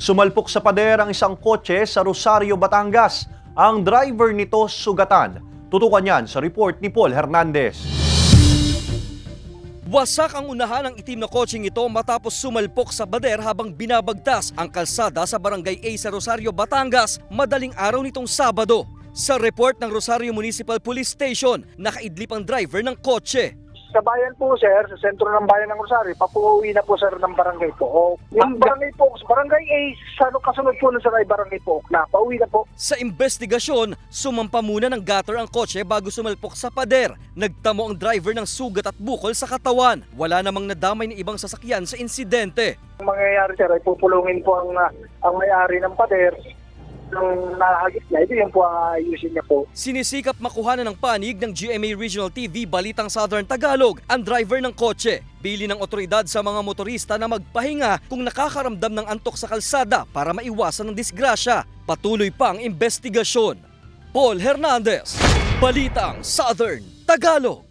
Sumalpok sa pader ang isang kotse sa Rosario, Batangas. Ang driver nito sugatan. Tutukan yan sa report ni Paul Hernandez. Wasak ang unahan ng itim na kotseng ito matapos sumalpok sa pader habang binabagtas ang kalsada sa Barangay A sa Rosario, Batangas madaling araw nitong Sabado. Sa report ng Rosario Municipal Police Station, nakaidlip ang driver ng kotse. Sa bayan po, sir, sa sentro ng bayan ng Rosario, papuwi na po, sir, ng barangay po. Yung barangay po, barangay A, kasunod po na sa barangay po, na pauwi na po. Sa investigasyon, sumampa muna ng gutter ang kotse bago sumalpok sa pader. Nagtamo ang driver ng sugat at bukol sa katawan. Wala namang nadamay ng ibang sasakyan sa insidente. Ang mangyayari, sir, ay pupulungin po ang may-ari ng pader. Nung nahagit niya, ito yung po ang ayusin niya po. Sinisikap makuhanan ng panig ng GMA Regional TV Balitang Southern Tagalog ang driver ng kotse. Bili ng otoridad sa mga motorista na magpahinga kung nakakaramdam ng antok sa kalsada para maiwasan ng disgrasya. Patuloy pa ang investigasyon. Paul Hernandez, Balitang Southern Tagalog.